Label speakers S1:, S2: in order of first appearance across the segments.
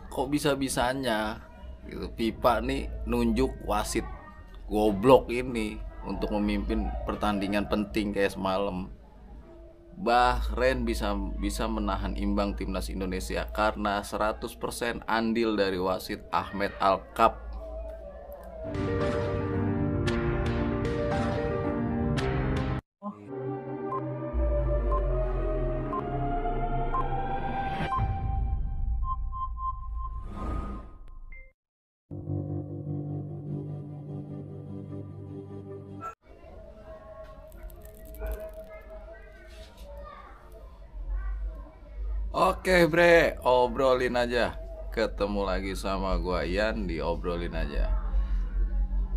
S1: kok bisa-bisanya gitu FIFA nih nunjuk wasit goblok ini untuk memimpin pertandingan penting kayak semalam. Bahrain bisa menahan imbang timnas Indonesia karena 100% andil dari wasit Ahmed Alkap. Oke bre, obrolin aja. Ketemu lagi sama gua Ian di obrolin aja.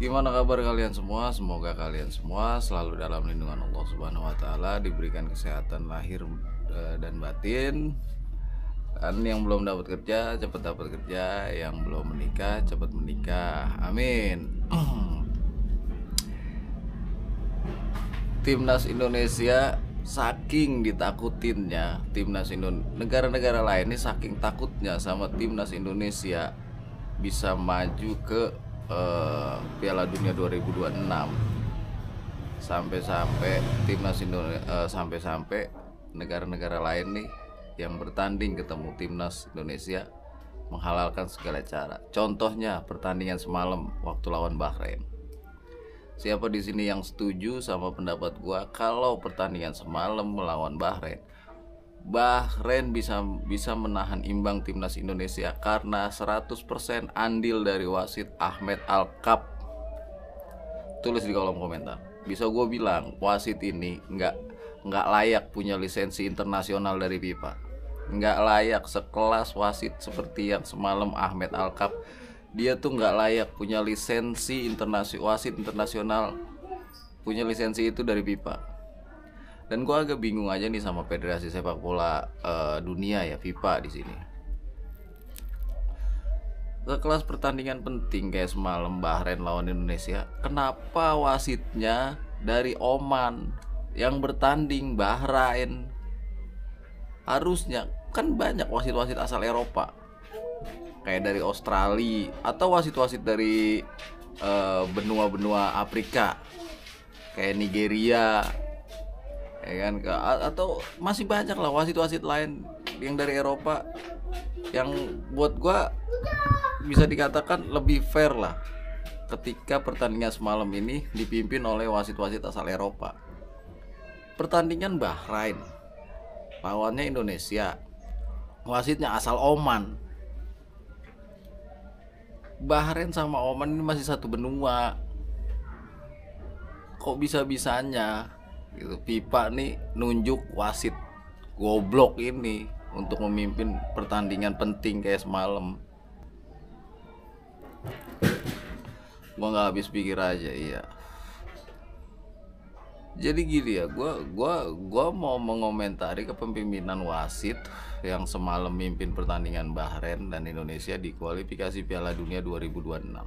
S1: Gimana kabar kalian semua? Semoga kalian semua selalu dalam lindungan Allah Subhanahu wa taala, diberikan kesehatan lahir dan batin. Dan yang belum dapat kerja cepat dapat kerja, yang belum menikah cepat menikah. Amin. Timnas Indonesia saking ditakutinnya, negara-negara lain ini saking takutnya sama timnas Indonesia bisa maju ke Piala Dunia 2026. Sampai-sampai sampai-sampai negara-negara lain nih yang bertanding ketemu timnas Indonesia menghalalkan segala cara. Contohnya pertandingan semalam waktu lawan Bahrain. Siapa di sini yang setuju sama pendapat gua kalau pertandingan semalam melawan Bahrain, Bahrain bisa menahan imbang timnas Indonesia karena 100% andil dari wasit Ahmed Alkap. Tulis di kolom komentar. Bisa gue bilang wasit ini nggak layak punya lisensi internasional dari FIFA. Nggak layak sekelas wasit seperti yang semalam Ahmed Alkap. Dia tuh nggak layak punya lisensi wasit internasional, punya lisensi itu dari FIFA. Dan gue agak bingung aja nih sama Federasi Sepak Bola Dunia ya, FIFA di sini. Sekelas pertandingan penting kayak semalam Bahrain lawan Indonesia, kenapa wasitnya dari Oman yang bertanding Bahrain? Harusnya kan banyak wasit-wasit asal Eropa, kayak dari Australia atau wasit-wasit dari benua-benua Afrika kayak Nigeria, ya kan, atau masih banyak lah wasit-wasit lain yang dari Eropa yang buat gua bisa dikatakan lebih fair lah ketika pertandingan semalam ini dipimpin oleh wasit-wasit asal Eropa. Pertandingan Bahrain lawannya Indonesia, wasitnya asal Oman. Bahrain sama Oman ini masih satu benua. Kok bisa-bisanya gitu FIFA nih nunjuk wasit goblok ini untuk memimpin pertandingan penting kayak semalam. Gua nggak habis pikir aja. Iya, jadi gini ya, gua mau mengomentari kepemimpinan wasit yang semalam mimpin pertandingan Bahrain dan Indonesia di kualifikasi Piala Dunia 2026.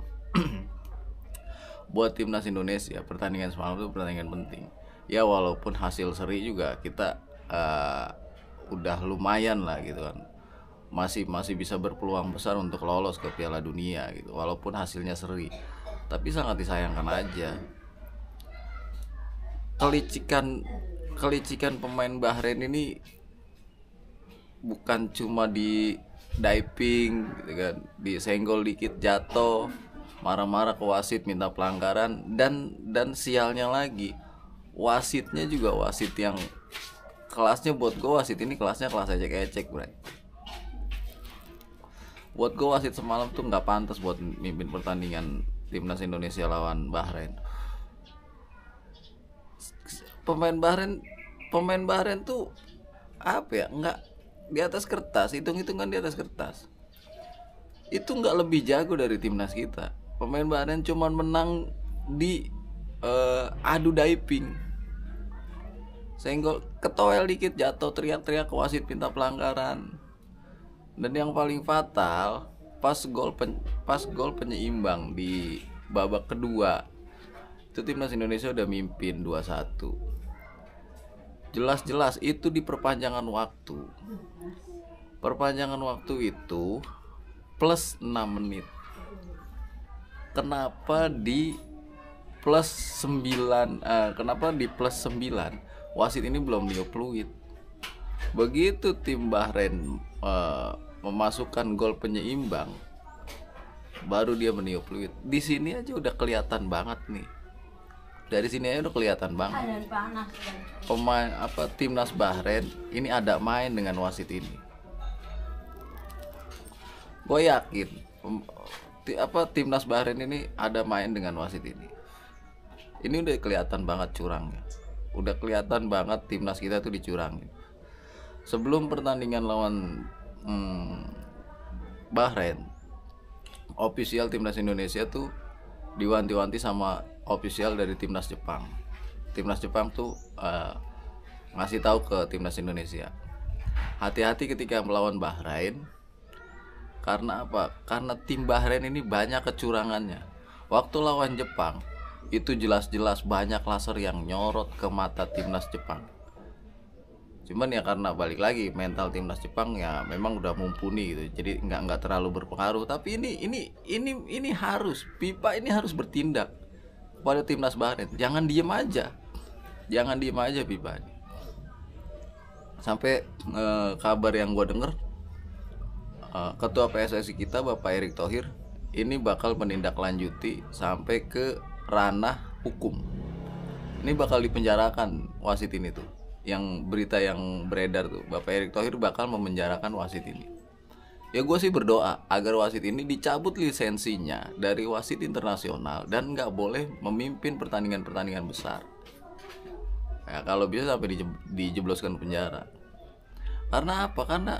S1: Buat timnas Indonesia, pertandingan semalam itu pertandingan penting. Ya walaupun hasil seri juga kita udah lumayan lah gitu kan. Masih bisa berpeluang besar untuk lolos ke Piala Dunia gitu, walaupun hasilnya seri. Tapi sangat disayangkan aja kelicikan pemain Bahrain ini bukan cuma di diving gitu kan, disenggol dikit jatuh, marah-marah ke wasit minta pelanggaran, dan sialnya lagi wasitnya juga wasit yang kelasnya, buat gue wasit ini kelasnya kelas ecek-ecek bro. Buat gue wasit semalam tuh nggak pantas buat mimpin pertandingan timnas Indonesia lawan Bahrain. Pemain Bahrain tuh apa ya, nggak di atas kertas, hitung-hitungan di atas kertas itu nggak lebih jago dari timnas kita. Pemain Bahrain cuman menang di adu diving, senggol ketowel dikit jatuh teriak-teriak ke wasit minta pelanggaran. Dan yang paling fatal pas gol penyeimbang di babak kedua itu timnas Indonesia udah mimpin 2-1. Jelas-jelas itu di perpanjangan waktu. Perpanjangan waktu itu plus 6 menit. Kenapa di plus 9 kenapa di plus 9 wasit ini belum niup peluit? Begitu tim Bahrain memasukkan gol penyeimbang, baru dia meniup peluit. Di sini aja udah kelihatan banget nih. Dari sini aja udah kelihatan banget. Pemain timnas Bahrain ini ada main dengan wasit ini. Gue yakin timnas Bahrain ini ada main dengan wasit ini. Ini udah kelihatan banget curangnya. Udah kelihatan banget timnas kita tuh dicurangin. Sebelum pertandingan lawan Bahrain, official timnas Indonesia tuh diwanti-wanti sama official dari timnas Jepang. Timnas Jepang tuh ngasih tahu ke timnas Indonesia, hati-hati ketika melawan Bahrain. Karena apa? Karena tim Bahrain ini banyak kecurangannya. Waktu lawan Jepang itu jelas-jelas banyak laser yang nyorot ke mata timnas Jepang. Cuman ya karena balik lagi mental timnas Jepang ya memang udah mumpuni gitu. Jadi nggak terlalu berpengaruh. Tapi ini harus FIFA ini harus bertindak pada timnas Bahrain. Jangan diem aja. Jangan diem aja FIFA ini. Sampai kabar yang gue denger, Ketua PSSI kita Bapak Erick Thohir ini bakal menindaklanjuti sampai ke ranah hukum. Ini bakal dipenjarakan wasit ini tuh. Yang berita yang beredar tuh, Bapak Erick Thohir bakal memenjarakan wasit ini. Ya gue sih berdoa agar wasit ini dicabut lisensinya dari wasit internasional dan nggak boleh memimpin pertandingan-pertandingan besar. Ya kalau bisa sampai dijebloskan penjara. Karena apa? Karena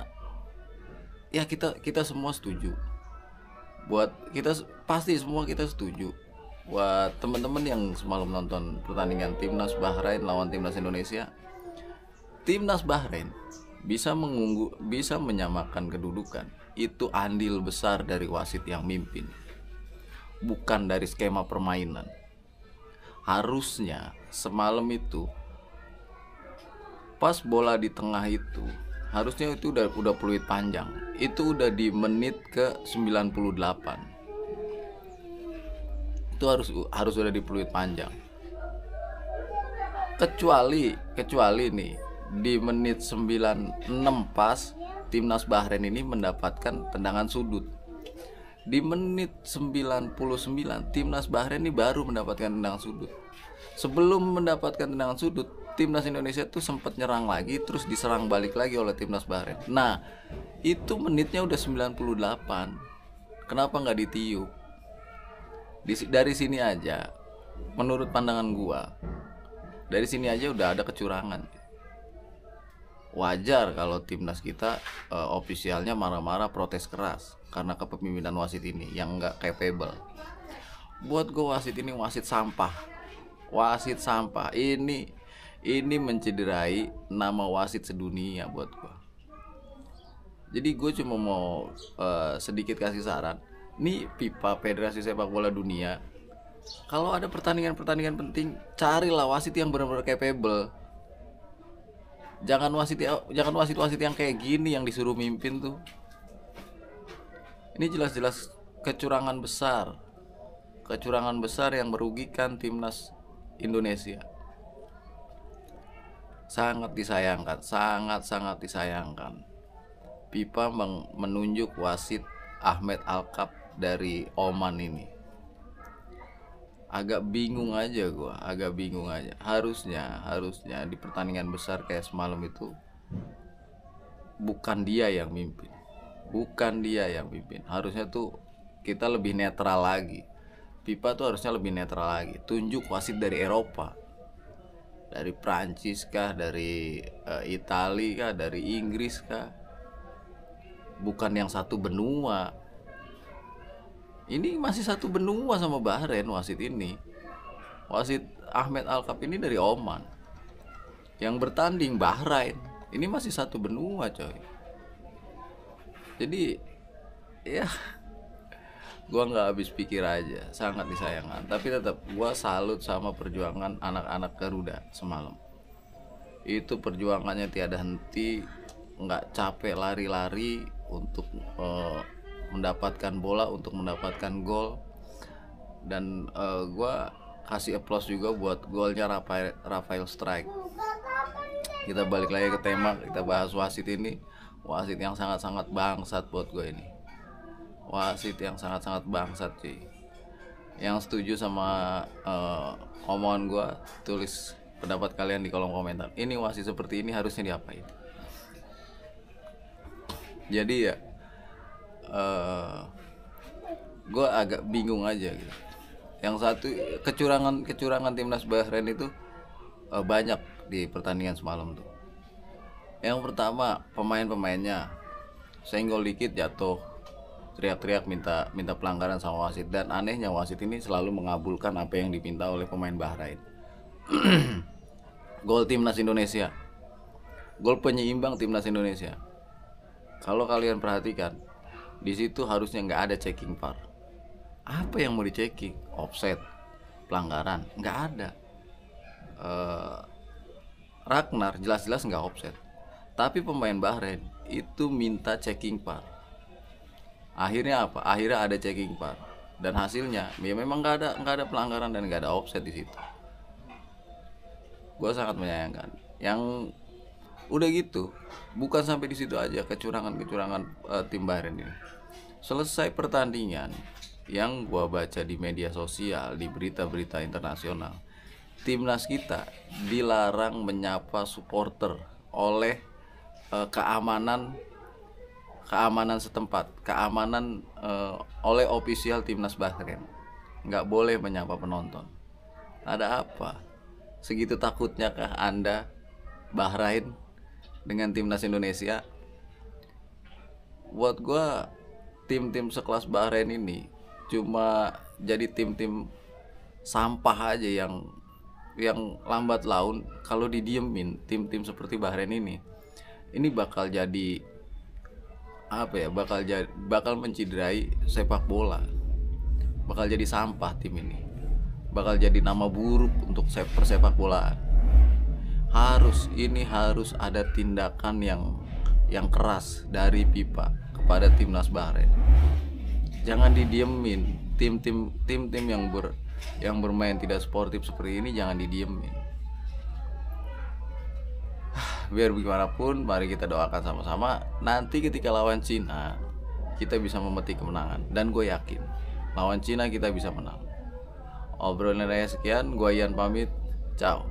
S1: ya kita semua setuju. Buat kita pasti semua kita setuju. Buat teman-teman yang semalam nonton pertandingan timnas Bahrain lawan timnas Indonesia, timnas Bahrain bisa menyamakan kedudukan. Itu andil besar dari wasit yang mimpin, bukan dari skema permainan. Harusnya semalam itu pas bola di tengah itu, harusnya itu udah peluit panjang. Itu udah di menit ke 98. Itu harus udah di peluit panjang. Kecuali nih di menit 96 pas timnas Bahrain ini mendapatkan tendangan sudut. Di menit 99 timnas Bahrain ini baru mendapatkan tendangan sudut. Sebelum mendapatkan tendangan sudut, timnas Indonesia tuh sempat nyerang lagi, terus diserang balik lagi oleh timnas Bahrain. Nah, itu menitnya udah 98. Kenapa nggak ditiup? Dari sini aja, menurut pandangan gua, dari sini aja udah ada kecurangan. Wajar kalau timnas kita ofisialnya marah-marah, protes keras karena kepemimpinan wasit ini yang nggak capable. Buat gua wasit ini wasit sampah. Wasit sampah. Ini mencederai nama wasit sedunia buat gua. Jadi gue cuma mau sedikit kasih saran. Nih FIFA, Federasi Sepak Bola Dunia, kalau ada pertandingan-pertandingan penting, carilah wasit yang benar-benar capable. Jangan wasit yang kayak gini yang disuruh mimpin tuh. Ini jelas-jelas kecurangan besar. Kecurangan besar yang merugikan timnas Indonesia. Sangat disayangkan, sangat disayangkan. FIFA menunjuk wasit Ahmed Alkaf dari Oman ini. Agak bingung aja gua. Harusnya di pertandingan besar kayak semalam itu bukan dia yang mimpin. Harusnya tuh kita lebih netral lagi. FIFA tuh harusnya lebih netral lagi. Tunjuk wasit dari Eropa. Dari Prancis kah, dari Italia kah, dari Inggris kah. Bukan yang satu benua. Ini masih satu benua sama Bahrain wasit ini. Wasit Ahmed Alkaf ini dari Oman. Yang bertanding Bahrain. Ini masih satu benua, coy. Jadi ya gua nggak habis pikir aja, sangat disayangkan. Tapi tetap gua salut sama perjuangan anak-anak Garuda semalam. Itu perjuangannya tiada henti, nggak capek lari-lari untuk mendapatkan bola, untuk mendapatkan gol. Dan gue kasih applause juga buat golnya Rafael Strike. Kita balik lagi ke tema, kita bahas wasit ini. Wasit yang sangat-sangat bangsat buat gue ini. Wasit yang sangat-sangat bangsat cuy. Yang setuju sama omongan gue, tulis pendapat kalian di kolom komentar. Ini wasit seperti ini harusnya diapain? Jadi ya gue agak bingung aja gitu. Yang satu, kecurangan timnas Bahrain itu banyak di pertandingan semalam tuh. Yang pertama, pemainnya senggol dikit jatuh, teriak-teriak minta pelanggaran sama wasit. Dan anehnya wasit ini selalu mengabulkan apa yang diminta oleh pemain Bahrain. Gol timnas Indonesia, gol penyeimbang timnas Indonesia. Kalau kalian perhatikan, di situ harusnya nggak ada checking VAR. Apa yang mau dicekking? Offset, pelanggaran, nggak ada. Ragnar jelas-jelas nggak offset, tapi pemain Bahrain itu minta checking VAR. Akhirnya apa? Akhirnya ada checking VAR, dan hasilnya ya memang nggak ada pelanggaran dan nggak ada offset di situ. Gue sangat menyayangkan. Yang udah gitu, bukan sampai di situ aja kecurangan tim Bahrain ini. Selesai pertandingan, yang gua baca di media sosial, di berita-berita internasional, timnas kita dilarang menyapa supporter oleh keamanan setempat, oleh ofisial timnas Bahrain. Nggak boleh menyapa penonton. Ada apa? Segitu takutnya kah Anda Bahrain dengan timnas Indonesia? Buat gua, tim-tim sekelas Bahrain ini cuma jadi tim-tim sampah aja yang lambat laun. Kalau didiemin, tim-tim seperti Bahrain ini bakal jadi apa ya? Bakal menciderai sepak bola. Bakal jadi sampah tim ini. Bakal jadi nama buruk untuk persepak bolaan. Harus ada tindakan yang keras dari FIFA kepada timnas Bahrain. Jangan didiemin. Tim yang bermain tidak sportif seperti ini jangan didiemin. Biar bagaimanapun, mari kita doakan sama-sama nanti ketika lawan Cina kita bisa memetik kemenangan, dan gue yakin lawan Cina kita bisa menang. Obrolan saya sekian, gue Ian pamit. Ciao.